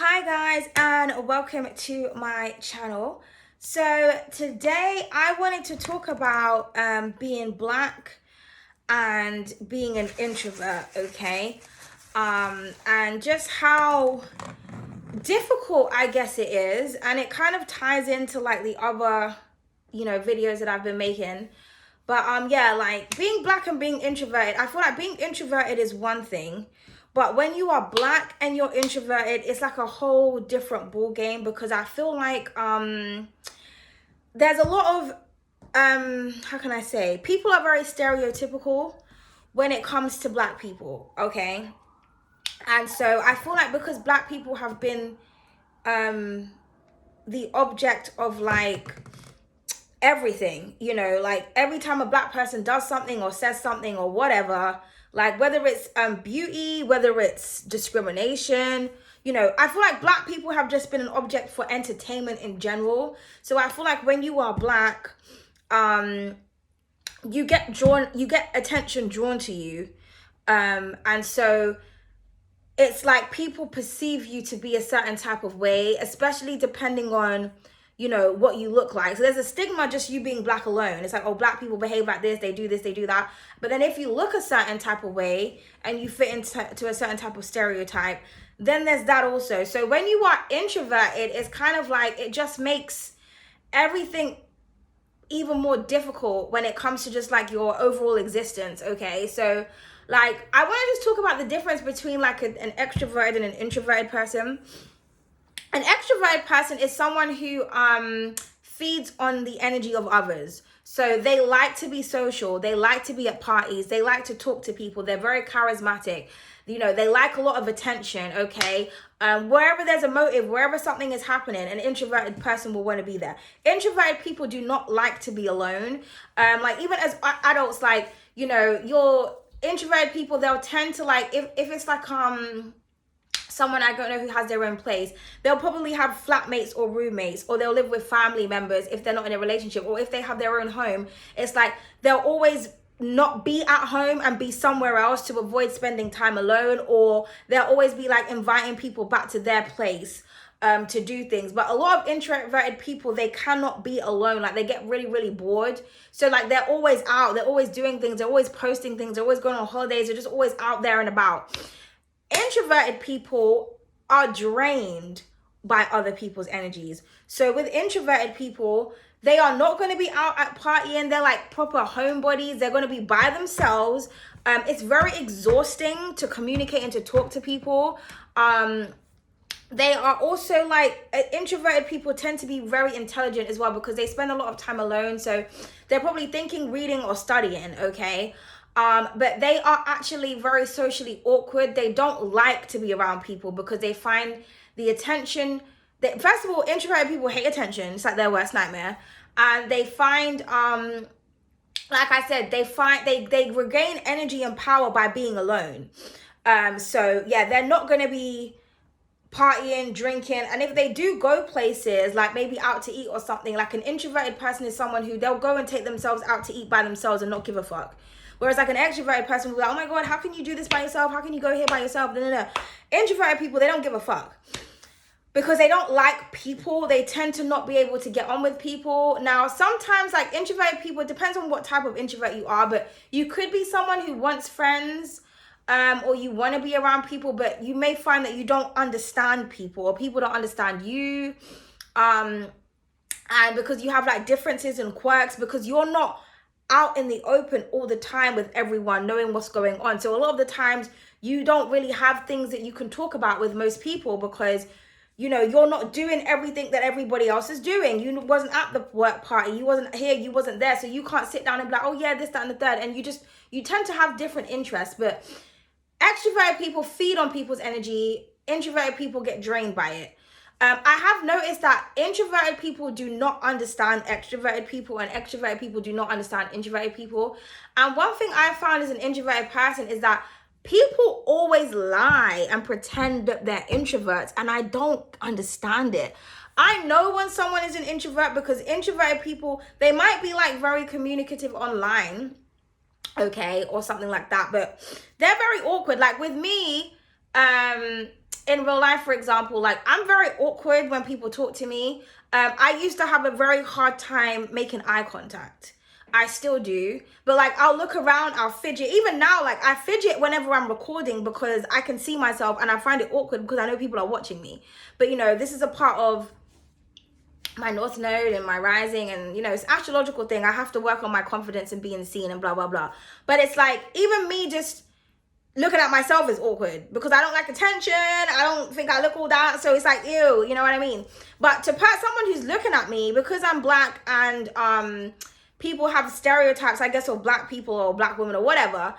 Hi guys, and welcome to my channel. So today I wanted to talk about being black and being an introvert, okay? And just how difficult I guess it is, and it kind of ties into like the other videos that I've been making. But yeah, like being black and being introverted, I feel like being introverted is one thing, but when you are black and you're introverted, it's like a whole different ball game, because I feel like there's a lot of how can I say, people are very stereotypical when it comes to black people, okay? And so I feel like because black people have been the object of like everything, like every time a black person does something or says something or whatever, like whether it's beauty, whether it's discrimination, I feel like black people have just been an object for entertainment in general. So I feel like when you are black, you get attention drawn to you, and so it's like people perceive you to be a certain type of way, especially depending on what you look like. So there's a stigma just you being black alone. It's like, oh, black people behave like this, they do that. But then if you look a certain type of way and you fit into a certain type of stereotype, then there's that also. So when you are introverted, it's kind of like it just makes everything even more difficult when it comes to just like your overall existence, okay? So like I want to just talk about the difference between like an extroverted and an introverted person. An extroverted person is someone who feeds on the energy of others. So they like to be social, they like to be at parties, they like to talk to people, they're very charismatic. They like a lot of attention, okay? Wherever there's a motive, wherever something is happening, an introverted person will want to be there. Introverted people do not like to be alone. Like even as adults, like, your introverted people, they'll tend to like, if it's like someone I don't know who has their own place, they'll probably have flatmates or roommates, or they'll live with family members if they're not in a relationship, or if they have their own home, it's like they'll always not be at home and be somewhere else to avoid spending time alone, or they'll always be like inviting people back to their place to do things. But a lot of introverted people, they cannot be alone. Like they get really, really bored. So like they're always out, they're always doing things, they're always posting things, they're always going on holidays, they're just always out there and about. Introverted people are drained by other people's energies. So with introverted people, they are not going to be out at partying. They're like proper homebodies. They're going to be by themselves. It's very exhausting to communicate and to talk to people. They are also like, introverted people tend to be very intelligent as well, because they spend a lot of time alone. So they're probably thinking, reading, or studying, okay? But they are actually very socially awkward. They don't like to be around people because they find the attention that, first of all, introverted people hate attention. It's like their worst nightmare. And they find, like I said, they regain energy and power by being alone. So yeah, they're not going to be partying, drinking. And if they do go places, like maybe out to eat or something, like an introverted person is someone who they'll go and take themselves out to eat by themselves and not give a fuck. Whereas like an extroverted person will be like, oh my God, how can you do this by yourself? How can you go here by yourself? No, no, no. Introverted people, they don't give a fuck. Because they don't like people, they tend to not be able to get on with people. Now, sometimes like introverted people, it depends on what type of introvert you are, but you could be someone who wants friends, or you want to be around people, but you may find that you don't understand people, or people don't understand you. And because you have like differences and quirks, because you're not out in the open all the time with everyone knowing what's going on. So a lot of the times you don't really have things that you can talk about with most people, because you're not doing everything that everybody else is doing. You wasn't at the work party, you wasn't here, you wasn't there, so you can't sit down and be like, oh yeah, this, that, and the third. And you tend to have different interests. But extroverted people feed on people's energy, introverted people get drained by it. I have noticed that introverted people do not understand extroverted people, and extroverted people do not understand introverted people. And one thing I found as an introverted person is that people always lie and pretend that they're introverts, and I don't understand it. I know when someone is an introvert, because introverted people, they might be like very communicative online, okay, or something like that, but they're very awkward. Like with me, in real life, for example, like I'm very awkward when people talk to me. I used to have a very hard time making eye contact. I still do, but like I'll look around, I'll fidget. Even now, like I fidget whenever I'm recording because I can see myself and I find it awkward because I know people are watching me. But this is a part of my North Node and my rising, and it's an astrological thing. I have to work on my confidence and being seen and blah blah blah. But it's like even me just looking at myself is awkward because I don't like attention. I don't think I look all that. So it's like, ew, you know what I mean? But to put someone who's looking at me, because I'm black and people have stereotypes, I guess, of black people or black women or whatever,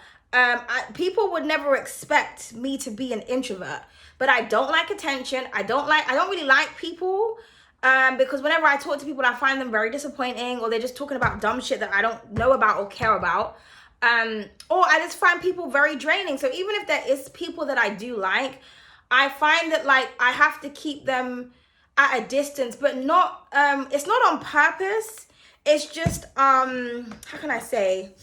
people would never expect me to be an introvert. But I don't like attention. I don't really like people. Because whenever I talk to people, I find them very disappointing, or they're just talking about dumb shit that I don't know about or care about. Or I just find people very draining. So even if there is people that I do like, I find that like I have to keep them at a distance, but not, it's not on purpose. It's just, how can I say?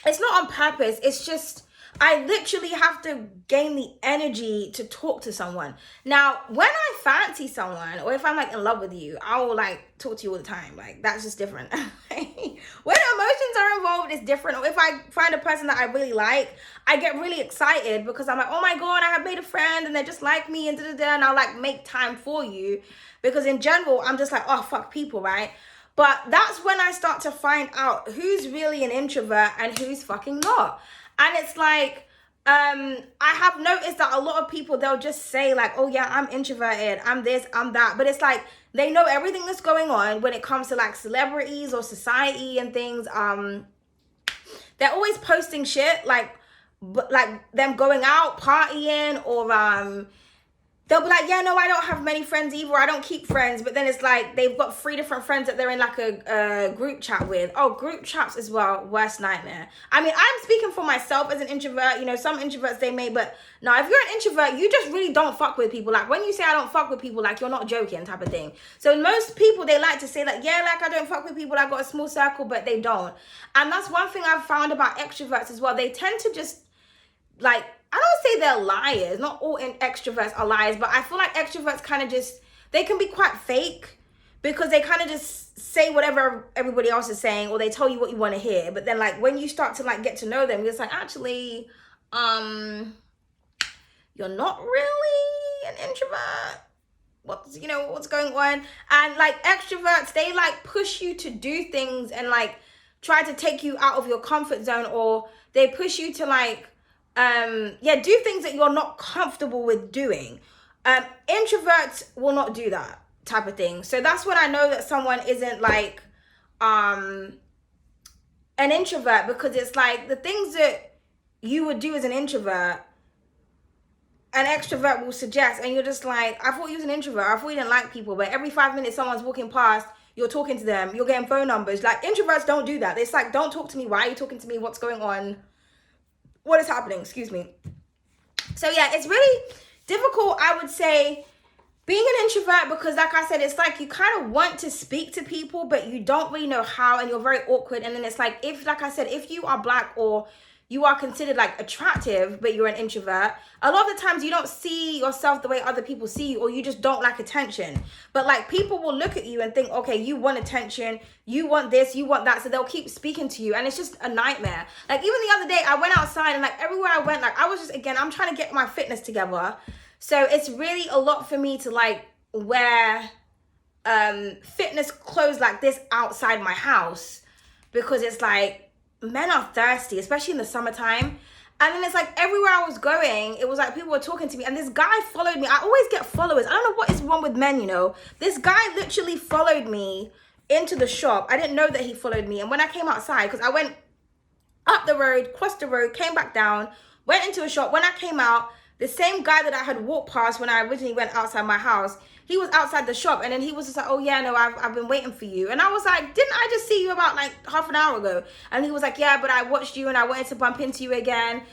It's not on purpose. It's just, I literally have to gain the energy to talk to someone. Now, when I fancy someone, or if I'm like in love with you, I will like talk to you all the time. Like that's just different. When emotions are involved, it's different. Or if I find a person that I really like, I get really excited because I'm like, oh my God, I have made a friend and they're just like me and da-da-da, and I'll like make time for you. Because in general, I'm just like, oh, fuck people, right? But that's when I start to find out who's really an introvert and who's fucking not. And it's like, I have noticed that a lot of people, they'll just say like, oh yeah, I'm introverted, I'm this, I'm that. But it's like, they know everything that's going on when it comes to like celebrities or society and things. They're always posting shit like them going out, partying, or they'll be like, yeah, no, I don't have many friends either. I don't keep friends. But then it's like they've got 3 different friends that they're in like a group chat with. Oh, group chats as well. Worst nightmare. I mean, I'm speaking for myself as an introvert. Some introverts they may, but no, if you're an introvert, you just really don't fuck with people. Like when you say I don't fuck with people, like you're not joking type of thing. So most people, they like to say like, yeah, like I don't fuck with people. I got a small circle, but they don't. And that's one thing I've found about extroverts as well. They tend to just like, I don't say they're liars. Not all extroverts are liars, but I feel like extroverts kind of just, they can be quite fake because they kind of just say whatever everybody else is saying, or they tell you what you want to hear. But then like when you start to like get to know them, it's like, actually, you're not really an introvert. What's going on? And like extroverts, they like push you to do things and like try to take you out of your comfort zone, or they push you to like, do things that you're not comfortable with doing. Introverts will not do that type of thing. So that's when I know that someone isn't like an introvert, because it's like the things that you would do as an introvert, an extrovert will suggest, and you're just like, I thought you was an introvert. I thought you didn't like people, but every 5 minutes someone's walking past, you're talking to them, you're getting phone numbers. Like introverts don't do that. It's like, don't talk to me. Why are you talking to me? What's going on? What is happening? Excuse me. So yeah, it's really difficult, I would say, being an introvert, because like I said, it's like you kind of want to speak to people, but you don't really know how, and you're very awkward. And then it's like, if you are black or you are considered like attractive, but you're an introvert, a lot of the times you don't see yourself the way other people see you, or you just don't like attention. But like people will look at you and think, okay, you want attention, you want this, you want that. So they'll keep speaking to you, and it's just a nightmare. Like even the other day I went outside, and like everywhere I went, like I was just, again, I'm trying to get my fitness together. So it's really a lot for me to like wear fitness clothes like this outside my house, because it's like, men are thirsty, especially in the summertime. And then it's like everywhere I was going, it was like people were talking to me, and this guy followed me. I always get followers. I don't know what is wrong with men, This guy literally followed me into the shop. I didn't know that he followed me. And when I came outside, because I went up the road, crossed the road, came back down, went into a shop. When I came out, the same guy that I had walked past when I originally went outside my house, he was outside the shop, and then he was just like, oh yeah, no, I've been waiting for you. And I was like, didn't I just see you about like half an hour ago? And he was like, yeah, but I watched you and I wanted to bump into you again.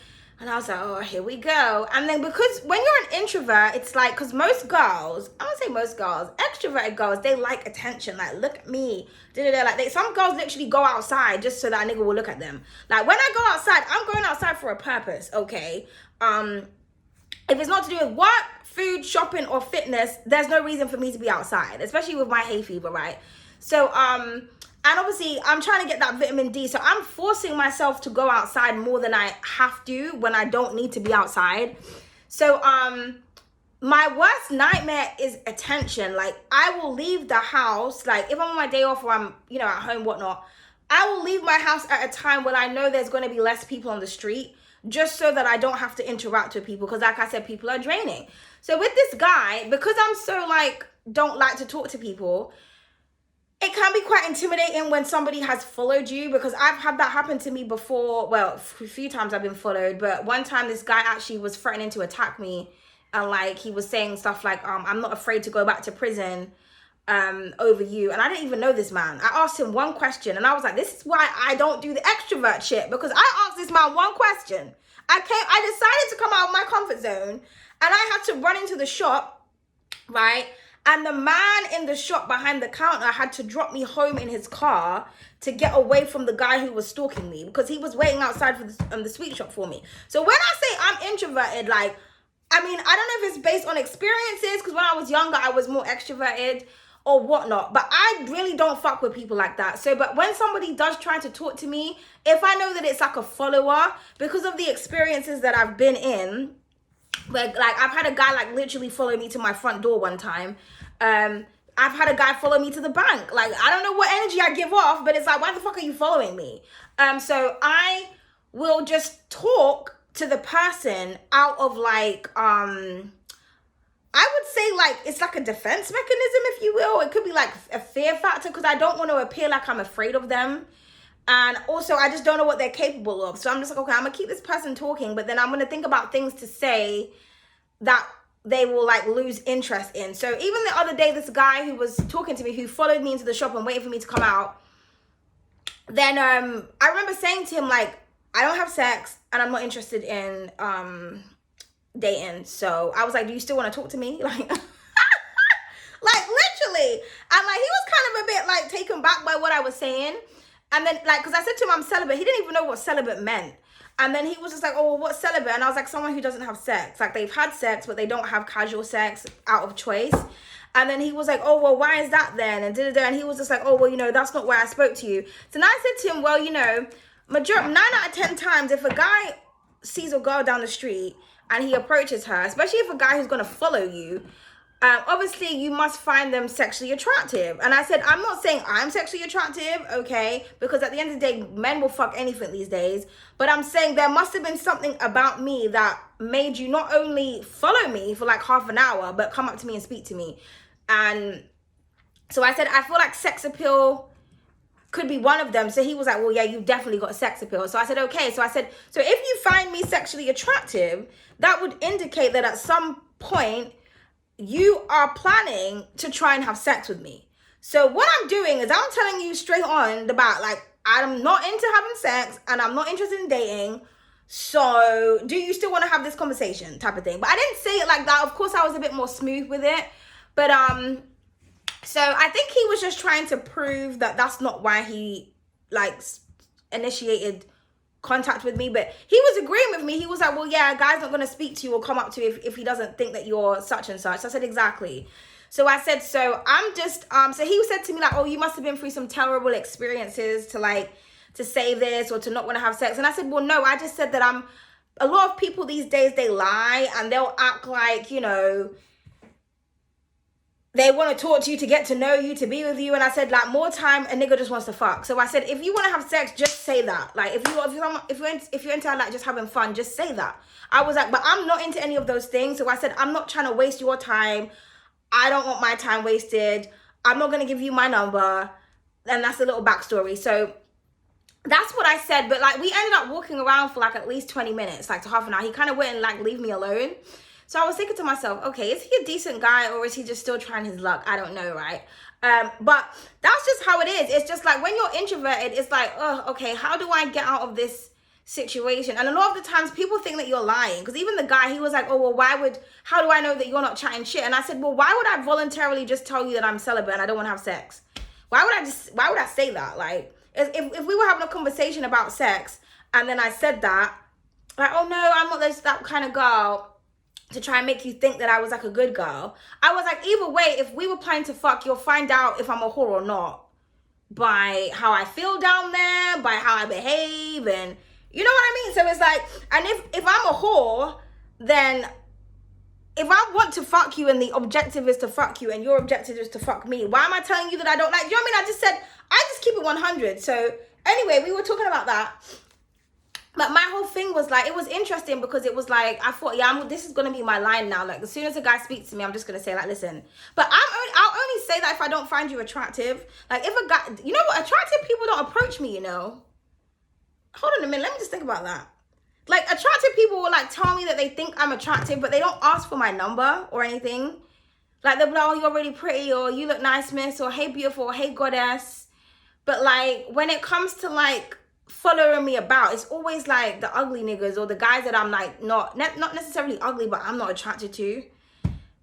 And I was like, oh, here we go. And then because when you're an introvert, it's like, because most girls, I don't say most girls, extroverted girls, they like attention. Like, look at me. Like some girls literally go outside just so that a nigga will look at them. Like when I go outside, I'm going outside for a purpose, okay? If it's not to do with work, food, shopping, or fitness, there's no reason for me to be outside, especially with my hay fever, right? So, and obviously I'm trying to get that vitamin D. So I'm forcing myself to go outside more than I have to when I don't need to be outside. So, my worst nightmare is attention. Like, I will leave the house, like if I'm on my day off or I'm, you know, at home, whatnot, I will leave my house at a time when I know there's going to be less people on the street, just so that I don't have to interact with people. Because like I said, people are draining. So with this guy, because I'm so like, don't like to talk to people, it can be quite intimidating when somebody has followed you, because I've had that happen to me before. Well, a few times I've been followed, but one time this guy actually was threatening to attack me, and like he was saying stuff like, I'm not afraid to go back to prison over you. And I didn't even know this man. I asked him one question, and I was like, this is why I don't do the extrovert shit, because I asked this man one question. I decided to come out of my comfort zone, and I had to run into the shop, right? And the man in the shop behind the counter had to drop me home in his car to get away from the guy who was stalking me, because he was waiting outside for the sweet shop for me. So when I say I'm introverted, like, I mean, I don't know if it's based on experiences, because when I was younger, I was more extroverted or whatnot, but I really don't fuck with people like that. So, but when somebody does try to talk to me, if I know that it's like a follower, because of the experiences that I've been in, like I've had a guy like literally follow me to my front door one time. I've had a guy follow me to the bank. Like, I don't know what energy I give off, but it's like, why the fuck are you following me? So I will just talk to the person out of like, I would say like, it's like a defense mechanism, if you will. It could be like a fear factor, because I don't want to appear like I'm afraid of them. And also, I just don't know what they're capable of. So I'm just like, okay, I'm going to keep this person talking, but then I'm going to think about things to say that they will like lose interest in. So even the other day, this guy who was talking to me, who followed me into the shop and waited for me to come out, then I remember saying to him, like, I don't have sex and I'm not interested in dating. So I was like, do you still want to talk to me? Like, like literally. And like, he was kind of a bit like taken back by what I was saying. And then like, because I said to him I'm celibate, he didn't even know what celibate meant. And then he was just like, oh, well, what's celibate? And I was like, someone who doesn't have sex. Like, they've had sex, but they don't have casual sex out of choice. And then he was like, oh, well, why is that then? And and he was just like, oh, well, you know, that's not where I spoke to you. So now I said to him, well, you know, 9 out of 10 times, if a guy sees a girl down the street and he approaches her, especially if a guy who's going to follow you, obviously you must find them sexually attractive. And I said, I'm not saying I'm sexually attractive, okay, because at the end of the day, men will fuck anything these days. But I'm saying there must have been something about me that made you not only follow me for like half an hour, but come up to me and speak to me. And so I said, I feel like sex appeal could be one of them. So he was like, well, yeah, you've definitely got a sex appeal. So I said, okay. So I said, so if you find me sexually attractive, that would indicate that at some point you are planning to try and have sex with me. So what I'm doing is I'm telling you straight on the bat, like, I'm not into having sex and I'm not interested in dating. So do you still want to have this conversation type of thing? But I didn't say it like that. Of course, I was a bit more smooth with it. But so I think he was just trying to prove that that's not why he like initiated contact with me. But he was agreeing with me. He was like, well, yeah, a guy's not going to speak to you or come up to you if he doesn't think that you're such and such. So I said, exactly. So I said, so I'm just, so he said to me like, oh, you must have been through some terrible experiences to say this or to not want to have sex. And I said, well, no, I just said that a lot of people these days, they lie and they'll act like, you know, they want to talk to you, to get to know you, to be with you. And I said, like, more time, a nigga just wants to fuck. So I said, if you want to have sex, just say that. Like, if you're into like just having fun, just say that. I was like, but I'm not into any of those things. So I said, I'm not trying to waste your time. I don't want my time wasted. I'm not going to give you my number. And that's a little backstory. So that's what I said. But like, we ended up walking around for like at least 20 minutes, like to half an hour. He kind of wouldn't like leave me alone. So I was thinking to myself, okay, is he a decent guy or is he just still trying his luck? I don't know, right? But that's just how it is. It's just like when you're introverted, it's like, oh, okay, how do I get out of this situation? And a lot of the times people think that you're lying, because even the guy, he was like, oh, well, how do I know that you're not chatting shit? And I said, well, why would I voluntarily just tell you that I'm celibate and I don't want to have sex? Why would I say that? Like, if we were having a conversation about sex and then I said that, like, oh no, I'm not that kind of girl, to try and make you think that I was like a good girl. I was like, either way, if we were planning to fuck, you'll find out if I'm a whore or not by how I feel down there, by how I behave, and you know what I mean? So it's like, and if I'm a whore, then if I want to fuck you and the objective is to fuck you and your objective is to fuck me, why am I telling you that I don't like you? Know what I mean? I just said, I just keep it 100. So anyway, we were talking about that. But my whole thing was like, it was interesting because it was like, I thought, yeah, this is going to be my line now. Like, as soon as a guy speaks to me, I'm just going to say, like, listen. But I'll only say that if I don't find you attractive. Like, if a guy, you know what? Attractive people don't approach me, you know. Hold on a minute. Let me just think about that. Like, attractive people will, like, tell me that they think I'm attractive, but they don't ask for my number or anything. Like, they'll be like, oh, you're really pretty, or you look nice, miss, or hey, beautiful, or hey, goddess. But, like, when it comes to, like, following me about, it's always like the ugly niggas or the guys that I'm like not necessarily ugly, but I'm not attracted to.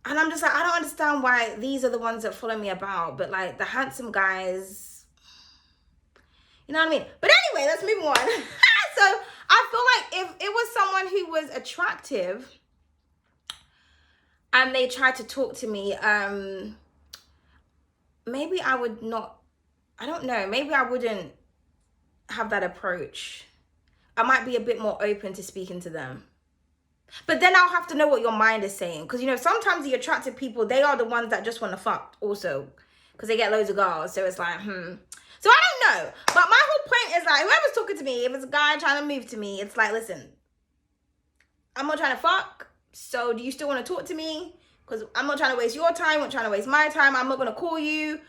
And I'm just like, I don't understand why these are the ones that follow me about, but like the handsome guys, you know what I mean? But anyway, let's move on. So I feel like if it was someone who was attractive and they tried to talk to me, maybe I would not, I don't know, maybe I wouldn't have that approach. I might be a bit more open to speaking to them. But then I'll have to know what your mind is saying. Because, you know, sometimes the attractive people, they are the ones that just want to fuck also. Because they get loads of girls. So it's like, So I don't know. But my whole point is like, whoever's talking to me, if it's a guy trying to move to me, it's like, listen, I'm not trying to fuck. So do you still want to talk to me? Because I'm not trying to waste your time. I'm not trying to waste my time. I'm not going to call you.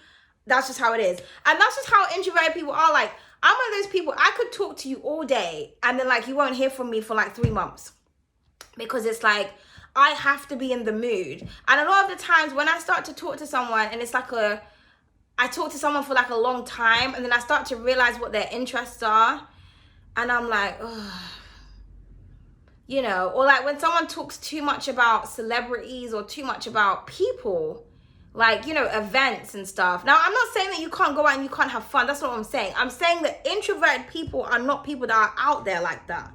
That's just how it is. And that's just how introverted people are. Like, I'm one of those people, I could talk to you all day and then like you won't hear from me for like 3 months. Because it's like, I have to be in the mood. And a lot of the times when I start to talk to someone and it's like I talk to someone for like a long time and then I start to realize what their interests are. And I'm like, ugh. You know, or like when someone talks too much about celebrities or too much about people, like, you know, events and stuff. Now, I'm not saying that you can't go out and you can't have fun. That's not what I'm saying. I'm saying that introverted people are not people that are out there like that.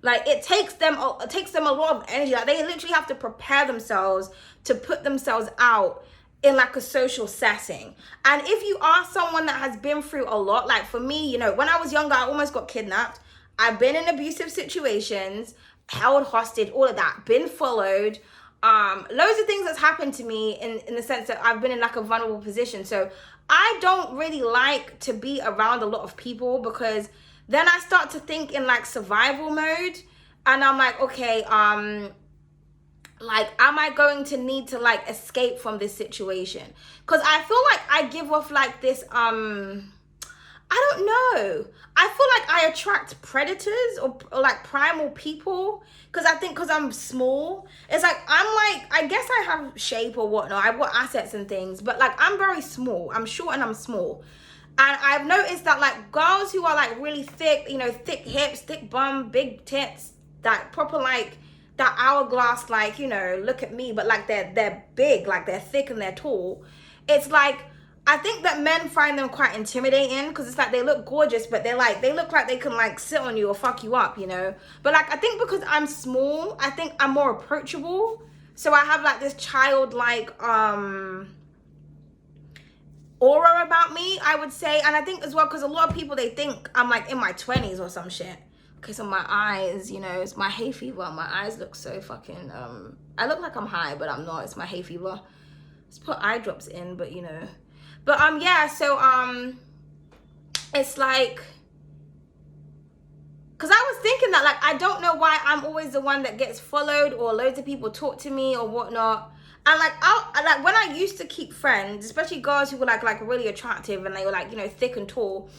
Like, it takes them a lot of energy. Like, they literally have to prepare themselves to put themselves out in, like, a social setting. And if you are someone that has been through a lot, like, for me, you know, when I was younger, I almost got kidnapped. I've been in abusive situations, held hostage, all of that, been followed. Loads of things that's happened to me in the sense that I've been in like a vulnerable position. So I don't really like to be around a lot of people because then I start to think in like survival mode and I'm like, okay, like, am I going to need to like escape from this situation? Because I feel like I give off like this, I don't know. I feel like I attract predators or like primal people because I think because I'm small, it's like I'm like, I guess I have shape or whatnot. I've got assets and things, but like I'm very small. I'm short and I'm small. And I've noticed that like girls who are like really thick, you know, thick hips, thick bum, big tits, that proper like that hourglass, like, you know, look at me, but like they're big, like they're thick and they're tall. It's like, I think that men find them quite intimidating because it's like they look gorgeous, but they're like, they look like they can like sit on you or fuck you up, you know? But like, I think because I'm small, I think I'm more approachable. So I have like this childlike aura about me, I would say. And I think as well, because a lot of people, they think I'm like in my 20s or some shit. Okay, so my eyes, you know, it's my hay fever. My eyes look so fucking, I look like I'm high, but I'm not. It's my hay fever. Let's put eye drops in, but you know. But yeah, so it's like, because I was thinking that like I don't know why I'm always the one that gets followed or loads of people talk to me or whatnot. And like like when I used to keep friends, especially girls who were like really attractive and they were like, you know, thick and tall,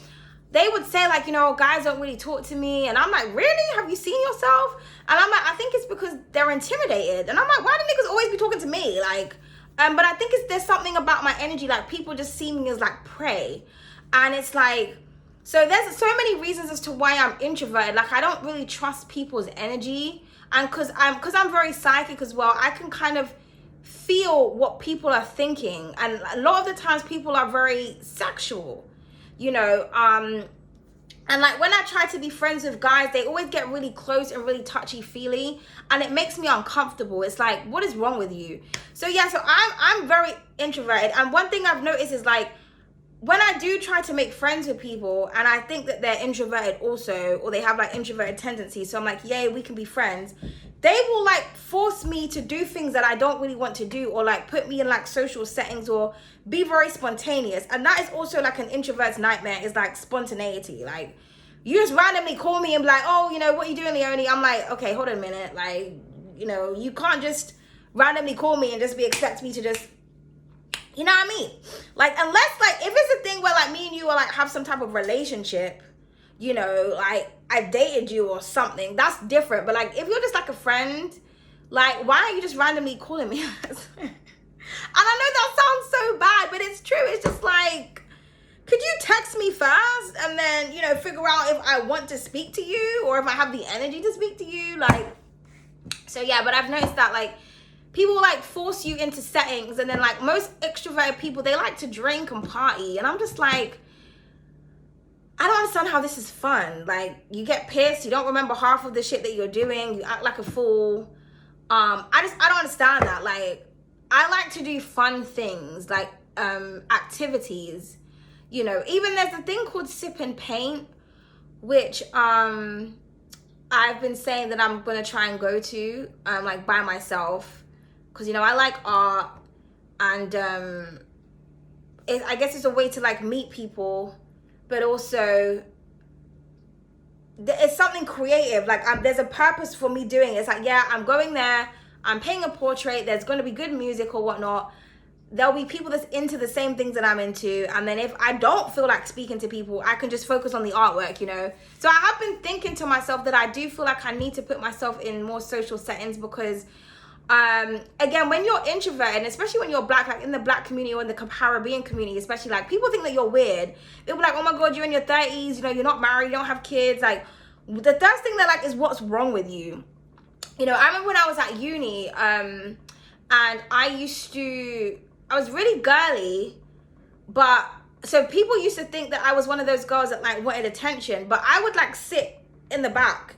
they would say like, you know, guys don't really talk to me. And I'm like, really? Have you seen yourself? And I'm like, I think it's because they're intimidated. And I'm like, why do niggas always be talking to me? Like, but I think there's something about my energy, like people just see me as like prey. And it's like, so there's so many reasons as to why I'm introverted. Like I don't really trust people's energy. And cause I'm very psychic as well, I can kind of feel what people are thinking. And a lot of the times people are very sexual, you know, And like when I try to be friends with guys, they always get really close and really touchy-feely, and it makes me uncomfortable. It's like, what is wrong with you? So yeah, so I'm very introverted, and one thing I've noticed is like when I do try to make friends with people and I think that they're introverted also, or they have like introverted tendencies, so I'm like, yay, we can be friends, they will like force me to do things that I don't really want to do, or like put me in like social settings, or be very spontaneous. And that is also like an introvert's nightmare, is like spontaneity. Like you just randomly call me and be like, oh, you know, what are you doing, Leonie? I'm like, okay, hold on a minute. Like, you know, you can't just randomly call me and just expect me to just, you know what I mean? Like, unless like, if it's a thing where like me and you are like have some type of relationship, you know, like I dated you or something, that's different. But like if you're just like a friend, like why are you just randomly calling me? And I know that sounds so bad, but it's true. It's just like, could you text me first and then, you know, figure out if I want to speak to you or if I have the energy to speak to you? Like, so yeah, but I've noticed that like people like force you into settings, and then like most extroverted people, they like to drink and party, and I'm just like, I don't understand how this is fun. Like you get pissed, you don't remember half of the shit that you're doing, you act like a fool. I don't understand that. Like I like to do fun things, like activities, you know. Even there's a thing called sip and paint, which I've been saying that I'm gonna try and go to like by myself, because you know I like art, and I guess it's a way to like meet people, but also it's something creative. Like there's a purpose for me doing it. It's like, yeah, I'm going there, I'm painting a portrait, there's going to be good music or whatnot, there'll be people that's into the same things that I'm into, and then if I don't feel like speaking to people, I can just focus on the artwork, you know. So I have been thinking to myself that I do feel like I need to put myself in more social settings, because again, when you're introverted, and especially when you're black, like in the black community or in the Caribbean community especially, like people think that you're weird. They'll be like, oh my god, you're in your 30s, you know, you're not married, you don't have kids. Like the first thing they're like is, what's wrong with you? You know, I remember when I was at uni, and I was really girly, but so people used to think that I was one of those girls that like wanted attention, but I would like sit in the back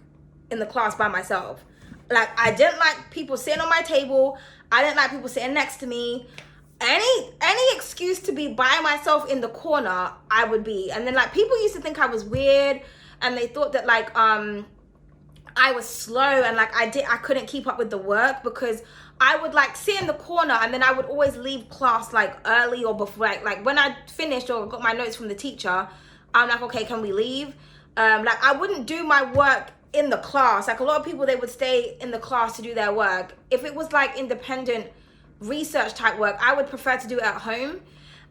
in the class by myself. Like I didn't like people sitting on my table, I didn't like people sitting next to me. Any excuse to be by myself in the corner, I would be. And then like people used to think I was weird, and they thought that like I was slow, and like I couldn't keep up with the work, because I would like sit in the corner, and then I would always leave class like early or before, like when I finished or got my notes from the teacher, I'm like, okay, can we leave? Like I wouldn't do my work in the class. Like a lot of people, they would stay in the class to do their work. If it was like independent research type work, I would prefer to do it at home.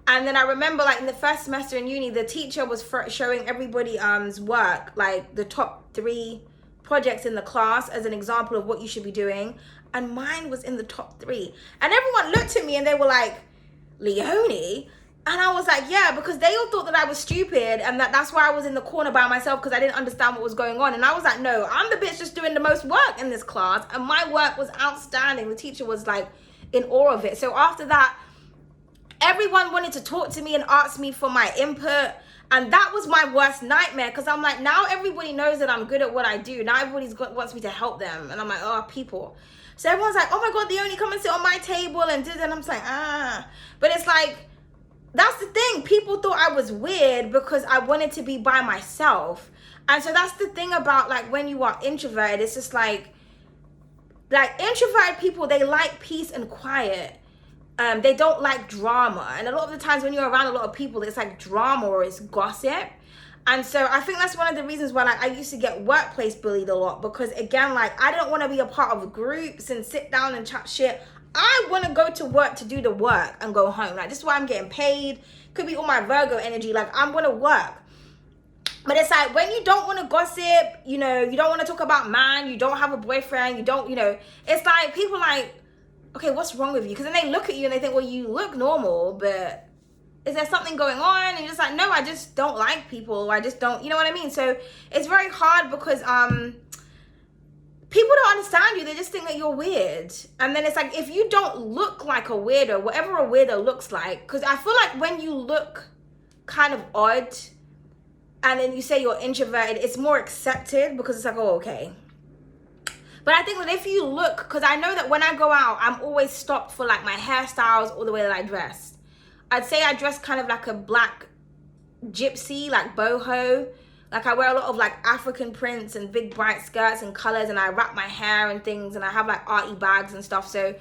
And then I remember like in the first semester in uni, the teacher was showing everybody's work, like the top 3 projects in the class as an example of what you should be doing, and mine was in the top 3, and everyone looked at me and they were like, Leonie? And I was like, yeah, because they all thought that I was stupid, and that's why I was in the corner by myself, because I didn't understand what was going on. And I was like, no, I'm the bitch just doing the most work in this class, and my work was outstanding. The teacher was like in awe of it. So after that, everyone wanted to talk to me and ask me for my input, and that was my worst nightmare, because I'm like, now everybody knows that I'm good at what I do. Now everybody wants me to help them, and I'm like, oh, people. So everyone's like, oh my god, Leonie, come and sit on my table and did, and I'm just like, but it's like, that's the thing. People thought I was weird because I wanted to be by myself. And so that's the thing about like when you are introverted, it's just like introverted people, they like peace and quiet. They don't like drama. And a lot of the times when you're around a lot of people, it's like drama or it's gossip. And so I think that's one of the reasons why like I used to get workplace bullied a lot, because again, like I don't want to be a part of groups and sit down and chat shit. I want to go to work to do the work and go home. Like this is why I'm getting paid. Could be all my Virgo energy. Like I'm going to work. But it's like when you don't want to gossip, you know, you don't want to talk about man, you don't have a boyfriend, you don't, you know, it's like people like, okay, what's wrong with you? Because then they look at you and they think, well, you look normal, but is there something going on? And you're just like, no, I just don't like people. I just don't, you know what I mean? So it's very hard because people don't understand you. They just think that you're weird. And then it's like, if you don't look like a weirdo, whatever a weirdo looks like, because I feel like when you look kind of odd, and then you say you're introverted, it's more accepted because it's like, oh, okay. But I think that if you look, because I know that when I go out, I'm always stopped for like my hairstyles or the way that I dress. I'd say I dress kind of like a black gypsy, like boho. Like I wear a lot of like African prints and big bright skirts and colors, and I wrap my hair and things, and I have like arty bags and stuff. So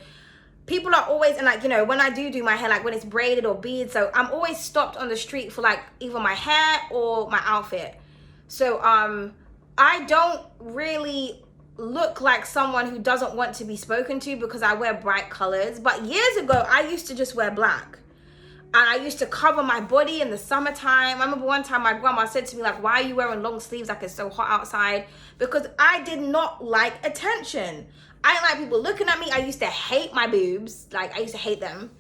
people are always, and like, you know, when I do my hair, like when it's braided or beads, so I'm always stopped on the street for like either my hair or my outfit. So I don't really look like someone who doesn't want to be spoken to because I wear bright colors. But years ago, I used to just wear black. And I used to cover my body in the summertime. I remember one time my grandma said to me, like, why are you wearing long sleeves like it's so hot outside? Because I did not like attention. I didn't like people looking at me. I used to hate my boobs. Like, I used to hate them.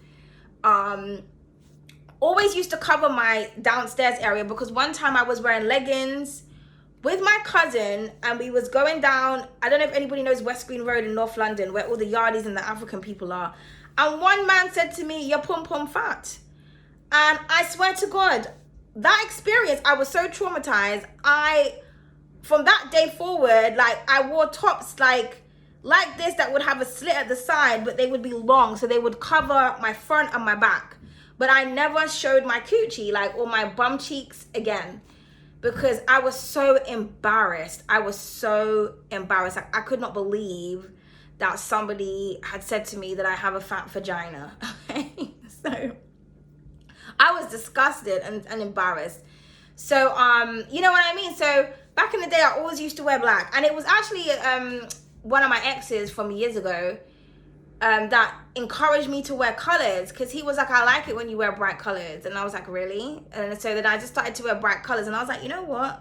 Always used to cover my downstairs area because one time I was wearing leggings with my cousin and we was going down, I don't know if anybody knows West Green Road in North London where all the yardies and the African people are. And one man said to me, you're pum pum fat. And I swear to God, that experience, I was so traumatized. From that day forward, like I wore tops like this that would have a slit at the side, but they would be long. So they would cover my front and my back. But I never showed my coochie, like, or my bum cheeks again. Because I was so embarrassed. I was so embarrassed. Like, I could not believe that somebody had said to me that I have a fat vagina. So I was disgusted and embarrassed. So, you know what I mean? So back in the day, I always used to wear black. And it was actually one of my exes from years ago that encouraged me to wear colors, because he was like, I like it when you wear bright colors. And I was like, really? And so then I just started to wear bright colors, and I was like, you know what,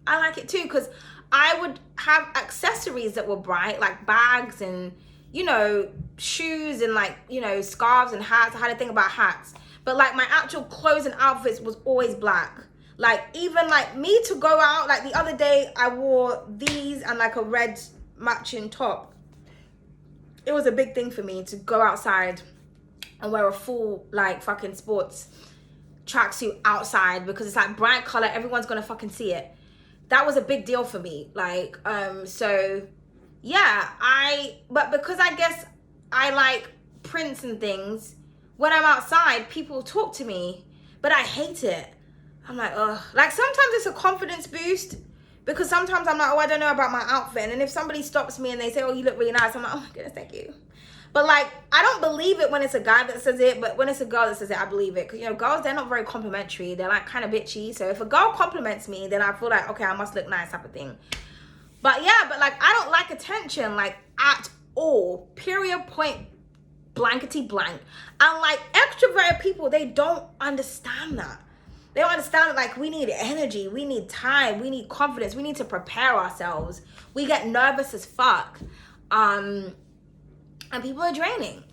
I like it too, because I would have accessories that were bright, like bags and, you know, shoes and like, you know, scarves and hats. I had a thing about hats, but like my actual clothes and outfits was always black. Like even like me to go out, like the other day I wore these and like a red matching top. It was a big thing for me to go outside and wear a full like fucking sports tracksuit outside, because it's like bright color, everyone's gonna fucking see it. That was a big deal for me. Like so yeah, but because I guess I like prints and things, when I'm outside people talk to me, but I hate it. I'm like, ugh. Like sometimes it's a confidence boost, because sometimes I'm like, oh, I don't know about my outfit. And then if somebody stops me and they say, oh, you look really nice, I'm like, oh my goodness, thank you. But like, I don't believe it when it's a guy that says it, but when it's a girl that says it, I believe it. Because, you know, girls, they're not very complimentary. They're like kind of bitchy. So if a girl compliments me, then I feel like, okay, I must look nice type of thing. But yeah, but like, I don't like attention, like at all. Period, point, blankety blank. And like extroverted people, they don't understand that. They don't understand that, like, we need energy, we need time, we need confidence, we need to prepare ourselves. We get nervous as fuck. And people are draining.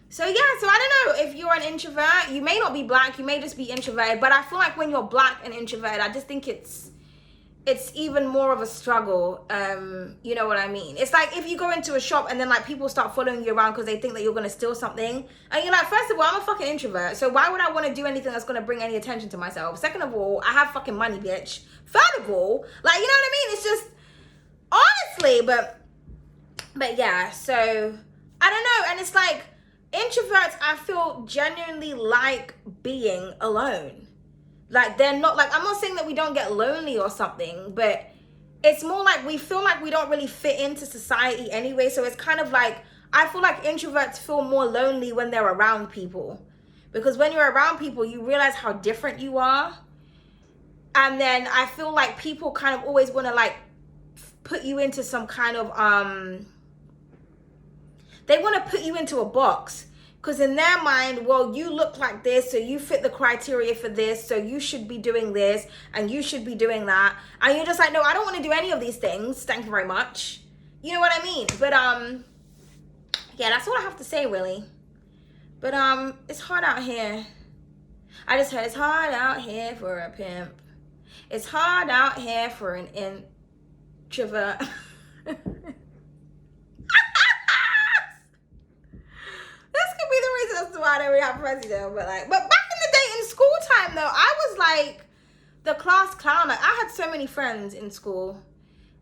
So yeah, so I don't know if you're an introvert. You may not be black, you may just be introverted. But I feel like when you're black and introverted, I just think it's even more of a struggle. You know what I mean? It's like if you go into a shop and then like people start following you around because they think that you're gonna steal something, and you're like, first of all, I'm a fucking introvert, so why would I want to do anything that's gonna bring any attention to myself? Second of all, I have fucking money, bitch. Third of all, like, you know what I mean? It's just honestly, but yeah. So I don't know, and it's like introverts, I feel genuinely like being alone. Like they're not like, I'm not saying that we don't get lonely or something, but it's more like we feel like we don't really fit into society anyway. So it's kind of like, I feel like introverts feel more lonely when they're around people, because when you're around people, you realize how different you are. And then I feel like people kind of always want to like put you into some kind of, they want to put you into a box. Because in their mind, well, you look like this, so you fit the criteria for this, so you should be doing this, and you should be doing that. And you're just like, no, I don't want to do any of these things. Thank you very much. You know what I mean? But, yeah, that's all I have to say, really. But, it's hard out here. I just heard it's hard out here for a pimp. It's hard out here for an introvert. As to why they have president, but back in the day in school time though, I was like the class clown. Like, I had so many friends in school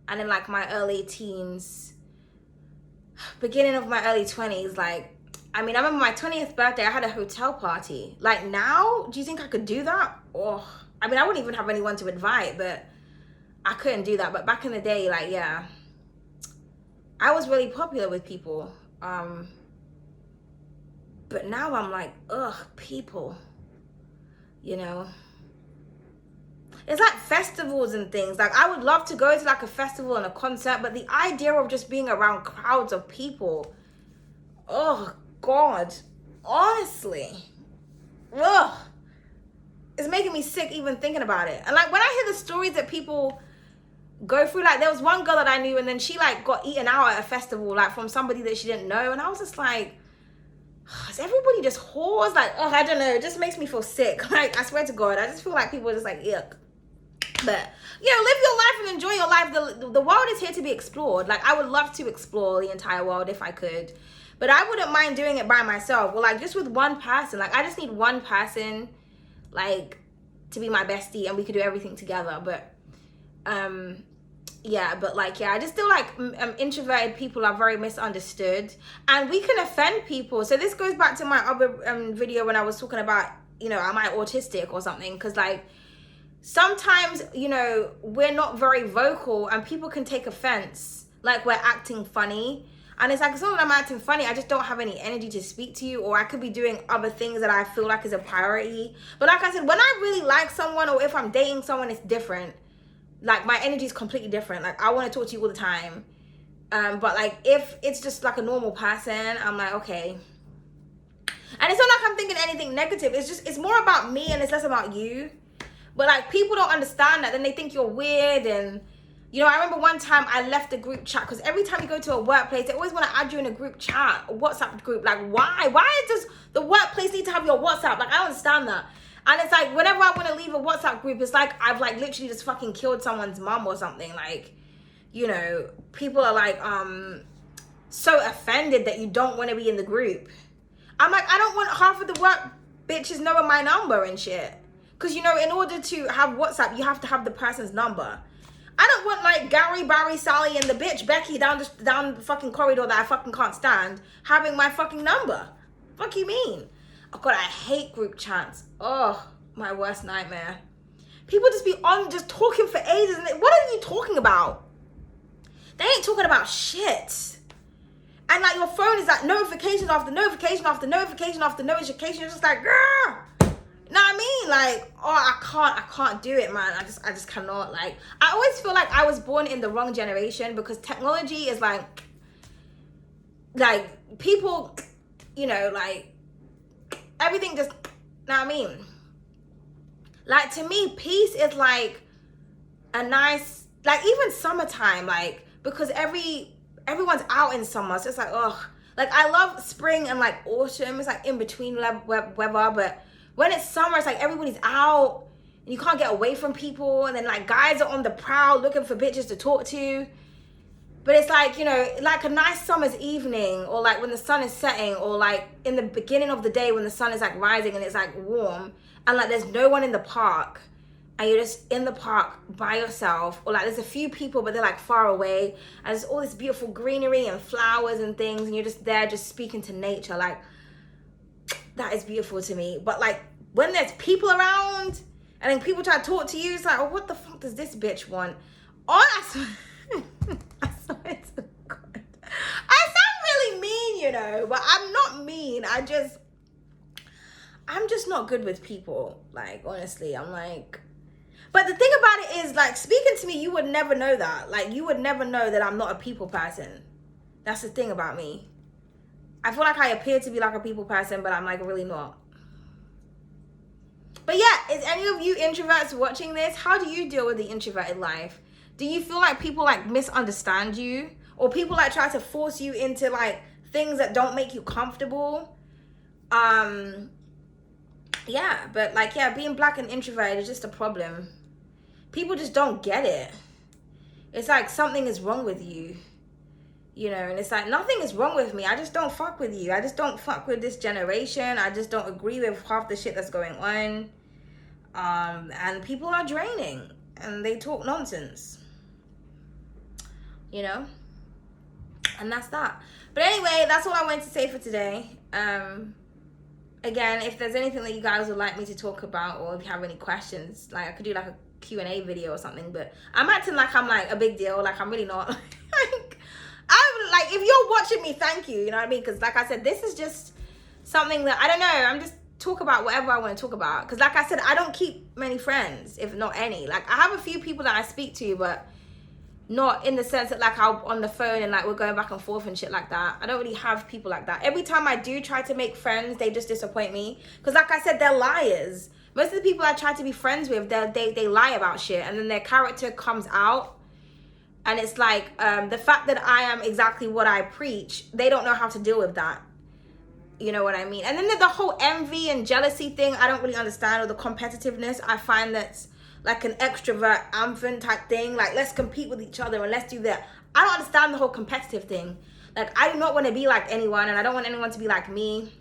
and in like my early teens, beginning of my early 20s. Like, I mean, I remember my 20th birthday, I had a hotel party. Like, now, do you think I could do that? Oh, I mean, I wouldn't even have anyone to invite, but I couldn't do that. But back in the day, like, yeah, I was really popular with people. But now I'm like, ugh, people, you know. It's like festivals and things. Like, I would love to go to like a festival and a concert, but the idea of just being around crowds of people, oh God, honestly, ugh, it's making me sick even thinking about it. And like, when I hear the stories that people go through, like, there was one girl that I knew and then she like got eaten out at a festival, like from somebody that she didn't know, and I was just like, is everybody just whores? Like, oh, I don't know, it just makes me feel sick. Like, I swear to God, I just feel like people are just like, yuck. But, you know, live your life and enjoy your life. The world is here to be explored. Like, I would love to explore the entire world if I could, but I wouldn't mind doing it by myself, or like just with one person. Like, I just need one person, like, to be my bestie and we could do everything together. But yeah, but like, yeah, I just feel like introverted people are very misunderstood and we can offend people. So this goes back to my other video when I was talking about, you know, am I autistic or something? Because like, sometimes, you know, we're not very vocal and people can take offense, like we're acting funny. And it's like, it's not that I'm acting funny, I just don't have any energy to speak to you, or I could be doing other things that I feel like is a priority. But like I said, when I really like someone or if I'm dating someone, it's different. Like, my energy is completely different. Like, I want to talk to you all the time. But like, if it's just like a normal person, I'm like, okay. And it's not like I'm thinking anything negative. It's just, it's more about me and it's less about you. But like, people don't understand that. Then they think you're weird. And, you know, I remember one time I left the group chat because every time you go to a workplace, they always want to add you in a group chat, a WhatsApp group. Like, why? Why does the workplace need to have your WhatsApp? Like, I don't understand that. And it's like, whenever I want to leave a WhatsApp group, it's like I've like literally just fucking killed someone's mom or something. Like, you know, people are like, so offended that you don't want to be in the group. I'm like, I don't want half of the work bitches knowing my number and shit. Because, you know, in order to have WhatsApp, you have to have the person's number. I don't want like Gary, Barry, Sally, and the bitch Becky down the fucking corridor that I fucking can't stand having my fucking number. Fuck you mean? Oh God, I hate group chats. Oh, my worst nightmare. People just be on, just talking for ages. And what are you talking about? They ain't talking about shit. And like, your phone is like notification after notification after notification after notification. You're just like, girl. You know what I mean? Like, oh, I can't do it, man. I just cannot. Like, I always feel like I was born in the wrong generation because technology is like people, you know, like, everything just, know what I mean? Like, to me, peace is like a nice, like, even summertime, like, because everyone's out in summer, so it's like, ugh. Like, I love spring and like autumn. It's like in between weather, but when it's summer, it's like everybody's out and you can't get away from people. And then like guys are on the prowl looking for bitches to talk to. But it's like, you know, like a nice summer's evening, or like when the sun is setting, or like in the beginning of the day when the sun is like rising and it's like warm and like there's no one in the park and you're just in the park by yourself, or like there's a few people but they're like far away and there's all this beautiful greenery and flowers and things and you're just there just speaking to nature. Like, that is beautiful to me. But like, when there's people around and then people try to talk to you, it's like, oh, what the fuck does this bitch want? I swear to God. I sound really mean, you know, but I'm not mean. I'm just not good with people. Like, honestly, I'm like, but the thing about it is, like, speaking to me, you would never know that. Like, you would never know that I'm not a people person. That's the thing about me. I feel like I appear to be like a people person, but I'm like really not. But yeah, is any of you introverts watching this? How do you deal with the introverted life? Do you feel like people like misunderstand you? Or people like try to force you into like things that don't make you comfortable? Yeah, but like, yeah, being black and introverted is just a problem. People just don't get it. It's like something is wrong with you. You know, and it's like, nothing is wrong with me. I just don't fuck with you. I just don't fuck with this generation. I just don't agree with half the shit that's going on. And people are draining and they talk nonsense, you know, and that's that. But anyway, that's all I wanted to say for today. Again, if there's anything that you guys would like me to talk about, or if you have any questions, like I could do like a Q&A video or something, but I'm acting like I'm like a big deal, like I'm really not. Like, I'm like, if you're watching me, thank you, you know what I mean? Because like I said, this is just something that, I don't know, I'm just talk about whatever I want to talk about. Because like I said, I don't keep many friends, if not any. Like I have a few people that I speak to, but not in the sense that like I'll on the phone and like we're going back and forth and shit like that. I don't really have people like that. Every time I do try to make friends, they just disappoint me. Because like I said, they're liars. Most of the people I try to be friends with, they lie about shit, and then their character comes out. And it's like, the fact that I am exactly what I preach, they don't know how to deal with that. You know what I mean? And then the whole envy and jealousy thing, I don't really understand. Or the competitiveness, I find that's like an extrovert anthem type thing. Like, let's compete with each other and let's do that. I don't understand the whole competitive thing. Like, I do not want to be like anyone, and I don't want anyone to be like me.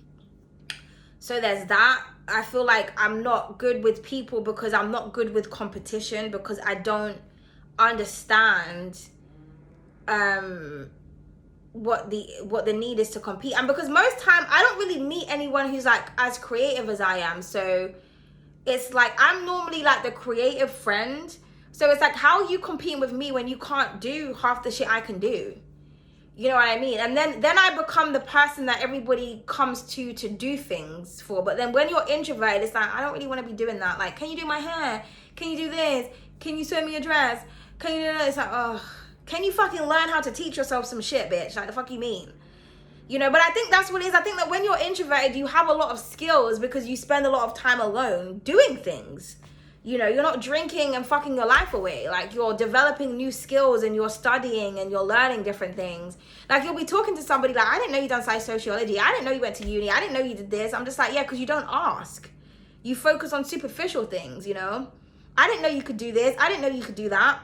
So there's that. I feel like I'm not good with people because I'm not good with competition, because I don't understand what the need is to compete. And because most time I don't really meet anyone who's like as creative as I am, so it's like I'm normally like the creative friend. So it's like, how are you competing with me when you can't do half the shit I can do? You know what I mean? And then I become the person that everybody comes to do things for. But then when you're introverted, it's like, I don't really want to be doing that. Like, can you do my hair? Can you do this? Can you sew me a dress? Can you do that? It's like, oh, can you fucking learn how to teach yourself some shit, bitch? Like, the fuck you mean? You know, but I think that's what it is. I think that when you're introverted, you have a lot of skills because you spend a lot of time alone doing things. You know, you're not drinking and fucking your life away. Like, you're developing new skills and you're studying and you're learning different things. Like, you'll be talking to somebody like, I didn't know you done sociology. I didn't know you went to uni. I didn't know you did this. I'm just like, yeah, because you don't ask. You focus on superficial things, you know. I didn't know you could do this. I didn't know you could do that.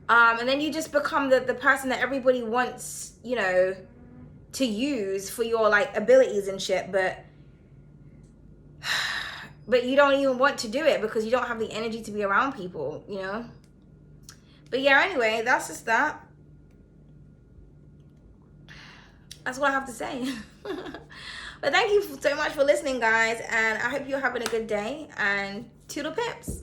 And then you just become the person that everybody wants, you know, to use for your like abilities and shit, but you don't even want to do it because you don't have the energy to be around people, you know. But yeah, anyway, that's just that. That's what I have to say. But thank you so much for listening, guys, and I hope you're having a good day, and toodle pips.